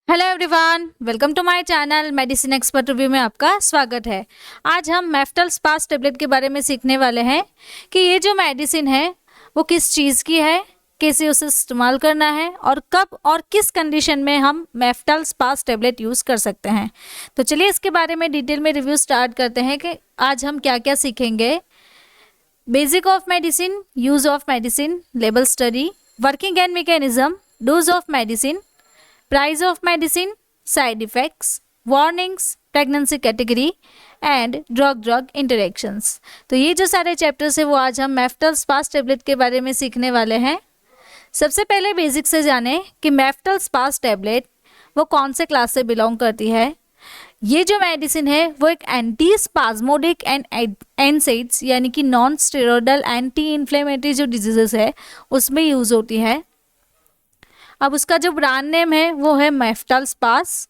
Hello everyone, welcome to my channel medicine expert review में आपका स्वागत है। आज हम मेफ्टल स्पास टेबलेट के बारे में सीखने वाले हैं कि ये जो मेडिसिन है वो किस चीज़ की है, कैसे उसे इस्तेमाल करना है और कब और किस कंडीशन में हम मेफ्टल स्पास टेबलेट यूज़ कर सकते हैं। तो चलिए इसके बारे में डिटेल में रिव्यू स्टार्ट करते हैं कि आज हम क्या क्या सीखेंगे। Basic of medicine, use of medicine, label study, working and mechanism, dose of medicine, price of medicine, side effects, warnings, pregnancy category and drug interactions. तो ये जो सारे चैप्टर्स है वो आज हम मेफ्टल स्पास टेबलेट के बारे में सीखने वाले हैं। सबसे पहले बेसिक से जाने कि मेफ्टल स्पास टेबलेट वो कौन से क्लास से बिलोंग करती है। ये जो मेडिसिन है वो एक एंटी स्पाज्मोडिक एंड एनसेड्स यानी कि नॉन स्टेरॉयडल एंटी इन्फ्लेमेटरी जो डिजीजेस है उसमें यूज़ होती है। अब उसका जो ब्रांड नेम है वो है मेफ्टल स्पास।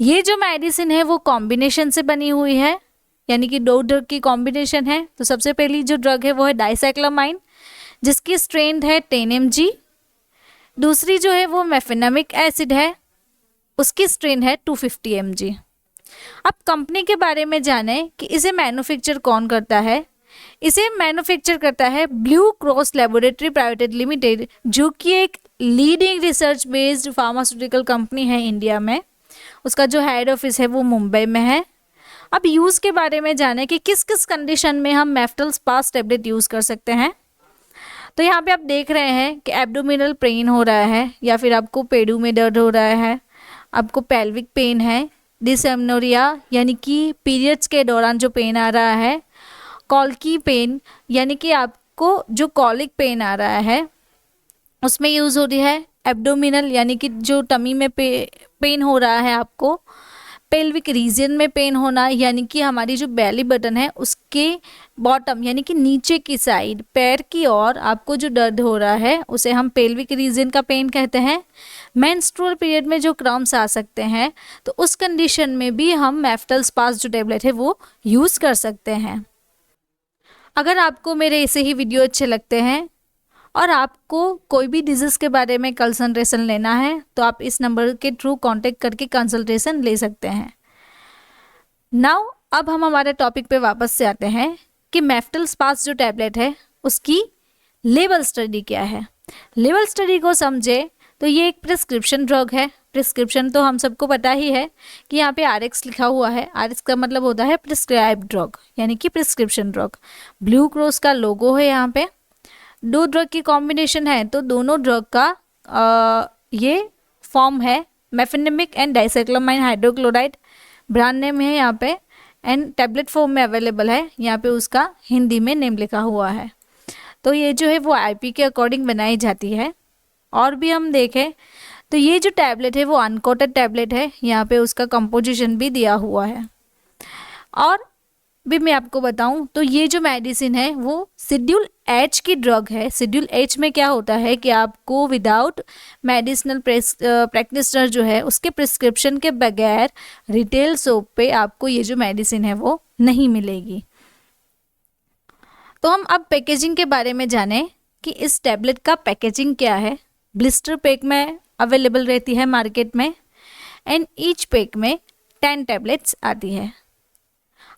ये जो मेडिसिन है वो कॉम्बिनेशन से बनी हुई है, यानी कि दो ड्रग की कॉम्बिनेशन है। तो सबसे पहली जो ड्रग है वो है डाइसाइक्लोमाइन जिसकी स्ट्रेंथ है 10 mg। दूसरी जो है वो मेफेनामिक एसिड है, उसकी स्ट्रेंथ है 250 mg। अब कंपनी के बारे में जाने कि इसे मैन्युफैक्चर कौन करता है। इसे मैन्युफैक्चर करता है blue cross laboratory private limited, जो कि एक leading research based pharmaceutical company है इंडिया में। उसका जो हेड ऑफिस है वो मुंबई में है। अब यूज़ के बारे में जाने कि किस किस कंडीशन में हम मेफ्टल स्पास टेबलेट यूज़ कर सकते हैं। तो यहाँ पे आप देख रहे हैं कि एब्डोमिनल पेन हो रहा है या फिर आपको पेडू में दर्द हो रहा है, आपको पेल्विक पेन है, डिसमेनोरिया यानी कि पीरियड्स के दौरान जो पेन आ रहा है, कॉल्की पेन यानी कि आपको जो कॉलिक पेन आ रहा है उसमें यूज़ हो रही है। एब्डोमिनल यानी कि जो टमी में पेन हो रहा है आपको, पेल्विक रीजन में पेन होना यानी कि हमारी जो बेली बटन है उसके बॉटम यानी कि नीचे की साइड पैर की ओर आपको जो दर्द हो रहा है उसे हम पेल्विक रीजन का पेन कहते हैं। मेंस्ट्रुअल पीरियड में जो क्रम्स आ सकते हैं तो उस कंडीशन में भी हम मेफ्टल स्पास जो टेबलेट है वो यूज़ कर सकते हैं। अगर आपको मेरे ऐसे ही वीडियो अच्छे लगते हैं और आपको कोई भी डिजीज़ के बारे में कंसल्टेशन लेना है तो आप इस नंबर के थ्रू कांटेक्ट करके कंसल्टेशन ले सकते हैं। नाउ अब हम हमारे टॉपिक पे वापस से आते हैं कि मेफ्टल स्पास जो टैबलेट है उसकी लेबल स्टडी क्या है। लेबल स्टडी को समझे तो ये एक प्रिस्क्रिप्शन ड्रग है। प्रिस्क्रिप्शन तो हम सबको पता ही है कि यहाँ पे RX लिखा हुआ है। RX का मतलब होता है प्रिस्क्राइब ड्रग यानी कि प्रिस्क्रिप्शन ड्रग। ब्लू क्रॉस का लोगो है यहाँ पे। दो ड्रग की कॉम्बिनेशन है तो दोनों ड्रग का ये फॉर्म है mefenamic and dicyclomine hydrochloride. Brand name है यहाँ पे एंड टैबलेट फॉर्म में अवेलेबल है। यहाँ पे उसका हिंदी में नेम लिखा हुआ है। तो ये जो है वो IP के अकॉर्डिंग बनाई जाती है। और भी हम देखें तो ये जो टैबलेट है वो अनकोटेड टैबलेट है, यहाँ पे उसका कंपोजिशन भी दिया हुआ है। और भी मैं आपको बताऊं तो ये जो मेडिसिन है वो शेड्यूल H की ड्रग है। शेड्यूल H में क्या होता है कि आपको विदाउट मेडिसिनल प्रैक्टिशनर जो है उसके प्रिस्क्रिप्शन के बगैर रिटेल शॉप पे आपको ये जो मेडिसिन है वो नहीं मिलेगी। तो हम अब पैकेजिंग के बारे में जानें कि इस टैबलेट का पैकेजिंग क्या है। ब्लिस्टर पैक में अवेलेबल रहती है मार्केट में एंड ईच पैक में 10 टैबलेट्स आती है।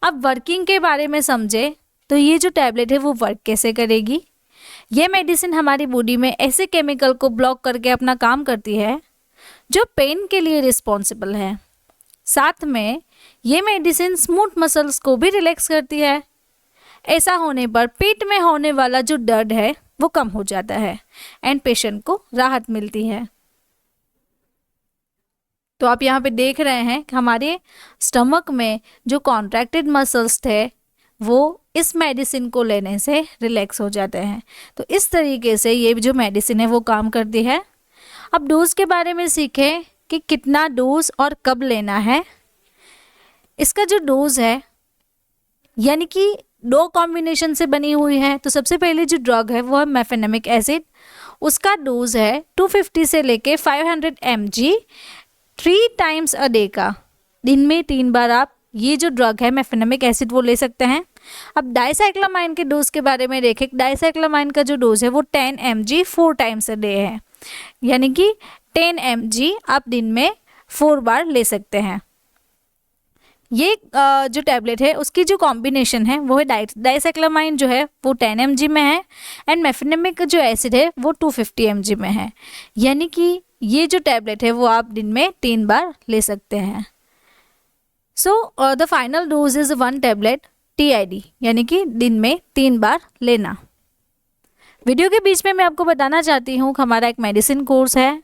अब वर्किंग के बारे में समझे तो ये जो टैबलेट है वो वर्क कैसे करेगी। ये मेडिसिन हमारी बॉडी में ऐसे केमिकल को ब्लॉक करके अपना काम करती है जो पेन के लिए रिस्पॉन्सिबल है। साथ में ये मेडिसिन स्मूथ मसल्स को भी रिलैक्स करती है। ऐसा होने पर पेट में होने वाला जो दर्द है वो कम हो जाता है एंड पेशेंट को राहत मिलती है। तो आप यहाँ पे देख रहे हैं कि हमारे स्टमक में जो कॉन्ट्रैक्टेड मसल्स थे वो इस मेडिसिन को लेने से रिलैक्स हो जाते हैं। तो इस तरीके से ये जो मेडिसिन है वो काम करती है। अब डोज के बारे में सीखें कि कितना डोज और कब लेना है। इसका जो डोज है यानी कि दो कॉम्बिनेशन से बनी हुई है। तो सबसे पहले जो ड्रग है वो है मेफेनेमिक एसिड, उसका डोज है 250 से लेके 500 mg 3 टाइम्स अ डे का। दिन में 3 बार आप ये जो ड्रग है मेफेनेमिक एसिड वो ले सकते हैं। अब डाइसाइक्लोमाइन के डोज के बारे में देखें। डाइसाइक्लोमाइन का जो डोज है वो 10 mg 4 टाइम्स अ डे है, यानी कि 10 mg आप दिन में 4 बार ले सकते हैं। ये जो टैबलेट है उसकी जो कॉम्बिनेशन है वो है डाइसाइक्लोमाइन जो है वो 10 mg में है एंड मेफेनेमिक जो एसिड है वो 250 mg में है। यानी कि ये जो टैबलेट है वो आप दिन में 3 बार ले सकते हैं। So the final dose is 1 tablet TID, यानी कि दिन में 3 बार लेना। वीडियो के बीच में मैं आपको बताना चाहती हूँ कि हमारा एक मेडिसिन कोर्स है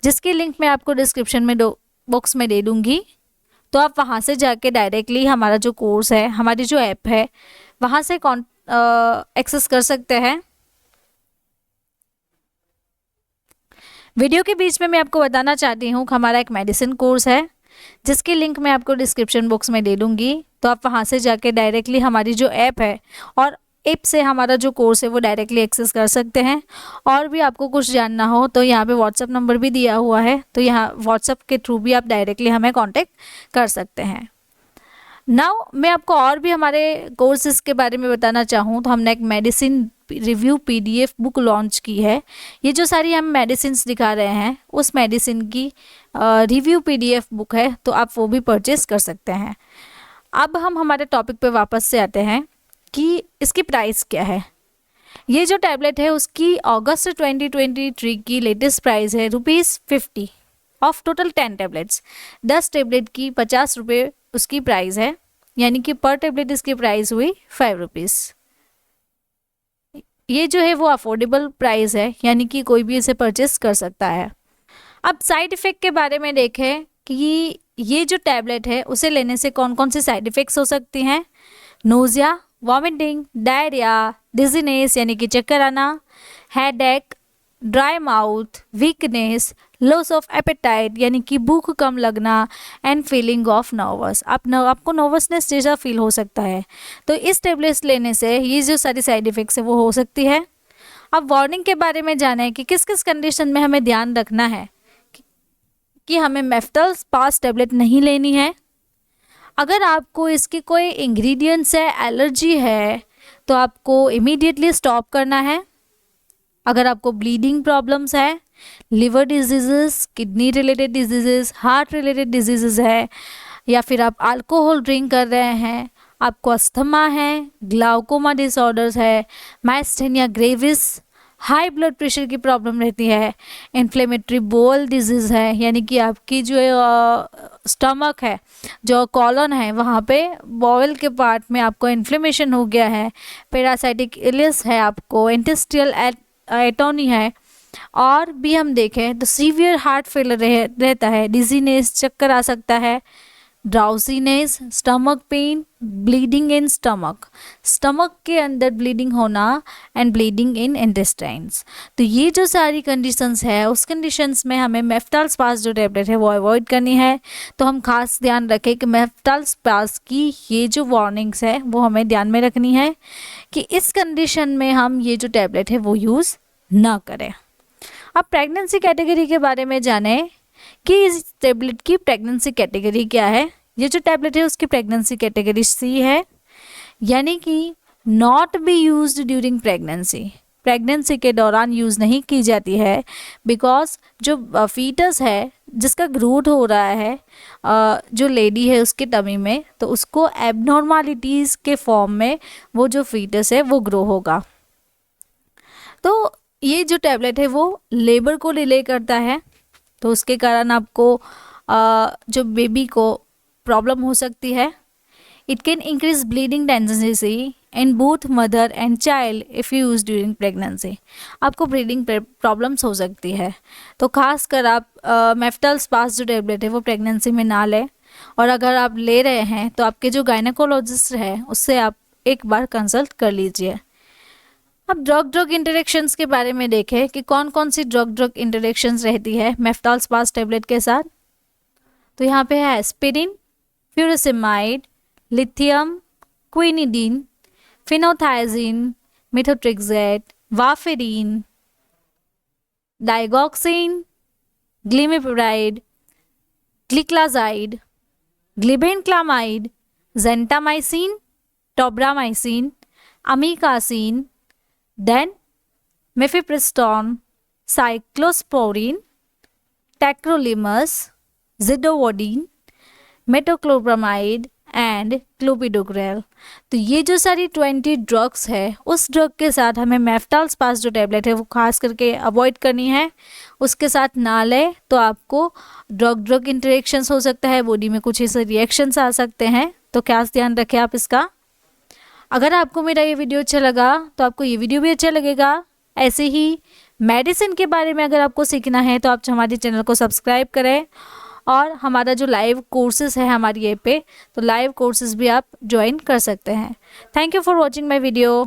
जिसकी लिंक मैं आपको डिस्क्रिप्शन में बॉक्स में दे दूँगी, तो आप वहाँ से जाके डायरेक्टली हमारा जो कोर्स है, हमारी जो ऐप है, वहाँ से एक्सेस कर सकते हैं। वीडियो के बीच में मैं आपको बताना चाहती हूँ कि हमारा एक मेडिसिन कोर्स है जिसकी लिंक मैं आपको डिस्क्रिप्शन बॉक्स में दे दूँगी, तो आप वहाँ से जाके डायरेक्टली हमारी जो ऐप है और ऐप से हमारा जो कोर्स है वो डायरेक्टली एक्सेस कर सकते हैं। और भी आपको कुछ जानना हो तो यहाँ पे व्हाट्सअप नंबर भी दिया हुआ है, तो यहाँ व्हाट्सअप के थ्रू भी आप डायरेक्टली हमें कांटेक्ट कर सकते हैं। नाउ मैं आपको और भी हमारे कोर्सेज के बारे में बताना चाहूँ तो हमने एक medicine review PDF book launch की है। ये जो सारी हम मेडिसिन दिखा रहे हैं उस मेडिसिन की रिव्यू PDF बुक है, तो आप वो भी परचेस कर सकते हैं। अब हम हमारे टॉपिक पे वापस से आते हैं कि इसकी प्राइस क्या है। ये जो टैबलेट है उसकी अगस्त 2023 की लेटेस्ट प्राइस है ₹50 ऑफ टोटल 10 टैबलेट्स। 10 टैबलेट की 50 रुपये उसकी प्राइस है, यानी कि पर टैबलेट इसकी प्राइस हुई ₹5। ये जो है वो अफोर्डेबल प्राइस है, यानी कि कोई भी इसे परचेस कर सकता है। अब साइड इफ़ेक्ट के बारे में देखें कि ये जो टैबलेट है उसे लेने से कौन कौन से साइड इफ़ेक्ट्स हो सकती हैं। नोज़िया, वॉमिटिंग, डायरिया, डिजीनेस यानी कि चक्कर आना, headache, dry mouth, weakness, loss of appetite यानी कि भूख कम लगना एंड फीलिंग ऑफ नर्वस। आपको नर्वसनेस जैसा फील हो सकता है, तो इस टेबलेट्स लेने से ये जो सारी साइड इफ़ेक्ट्स है वो हो सकती है। अब वार्निंग के बारे में जानें कि किस किस कंडीशन में हमें ध्यान रखना है कि हमें मेफ्टल स्पास टेबलेट नहीं लेनी है। अगर आपको इसके कोई इंग्रेडिएंट्स है, एलर्जी है, तो आपको इमीडिएटली स्टॉप करना है। अगर आपको ब्लीडिंग प्रॉब्लम्स है, liver diseases, kidney related diseases, heart related diseases है, या फिर आप अल्कोहल ड्रिंक कर रहे हैं, आपको अस्थमा है, ग्लाउकोमा डिसऑर्डर्स है, myasthenia gravis, high blood pressure की प्रॉब्लम रहती है, इन्फ्लेमेटरी बोल डिजीज़ है, यानी कि आपकी जो स्टमक है, जो कॉलन है, वहाँ पे बॉवल के पार्ट में आपको इन्फ्लेमेशन हो गया है, पैरासाइटिक इलियस है, आपको इंटेस्टियल एटोनी है, और भी हम देखें तो सीवियर हार्ट फेलियर रहता है, डिजीनेस, चक्कर आ सकता है, drowsiness, stomach pain, bleeding in stomach के अंदर ब्लीडिंग होना एंड ब्लीडिंग इन इंटेस्टाइन्स। तो ये जो सारी कंडीशंस है उस कंडीशंस में हमें मेफ्टल स्पास जो टैबलेट है वो अवॉइड करनी है। तो हम खास ध्यान रखें कि मेफ्टल स्पास की ये जो वार्निंग्स है वो हमें ध्यान में रखनी है कि इस कंडीशन में हम ये जो टैबलेट है वो यूज़ ना करें। अब प्रेगनेंसी कैटेगरी के बारे में जानें कि इस टैबलेट की प्रेगनेंसी कैटेगरी क्या है। ये जो टैबलेट है उसकी प्रेगनेंसी कैटेगरी C है, यानी कि not be used during pregnancy. Pregnancy के दौरान यूज़ नहीं की जाती है, बिकॉज जो फीटस है जिसका ग्रोथ हो रहा है जो लेडी है उसके टमी में, तो उसको एबनॉर्मालिटीज़ के फॉर्म में वो जो फीटस है वो ग्रो होगा। तो ये जो टैबलेट है वो लेबर को डिले करता है, तो उसके कारण आपको जो बेबी को प्रॉब्लम हो सकती है। It can increase bleeding tendency in both mother and child if you use during pregnancy. आपको ब्लीडिंग प्रॉब्लम्स हो सकती है, तो खास कर आप मेफ्टल स्पास जो टैबलेट है वो प्रेगनेंसी में ना लें, और अगर आप ले रहे हैं तो आपके जो गायनेकोलॉजिस्ट है उससे आप एक बार कंसल्ट कर लीजिए। अब ड्रग इंटरेक्शंस के बारे में देखें कि कौन कौन सी ड्रग इंटरेक्शंस रहती है मेफ्टल स्पास टैबलेट के साथ। तो यहाँ पे है aspirin, furosemide, lithium, quinidine, phenothiazine, methotrexate, warfarin, digoxin, glimepiride, gliclazide, glibenclamide, gentamicin, tobramycin, amikacin, then mifepristone, cyclosporin, tacrolimus, zidovudine, metoclopramide and clopidogrel. तो ये जो सारी 20 ड्रग्स है, उस ड्रग के साथ हमें मेफ्टाल्सपास जो टैबलेट है वो खास करके अवॉइड करनी है। उसके साथ ना ले तो आपको ड्रग ड्रग इंटरेक्शंस हो सकता है, बॉडी में कुछ ऐसे रिएक्शंस आ सकते हैं। तो खास ध्यान रखें आप इसका। अगर आपको मेरा ये वीडियो अच्छा लगा तो आपको ये वीडियो भी अच्छा लगेगा। ऐसे ही मेडिसिन के बारे में अगर आपको सीखना है तो आप हमारे चैनल को सब्सक्राइब करें, और हमारा जो लाइव कोर्सेज है हमारी ऐप पे, तो लाइव कोर्सेज भी आप ज्वाइन कर सकते हैं। Thank you for watching my video.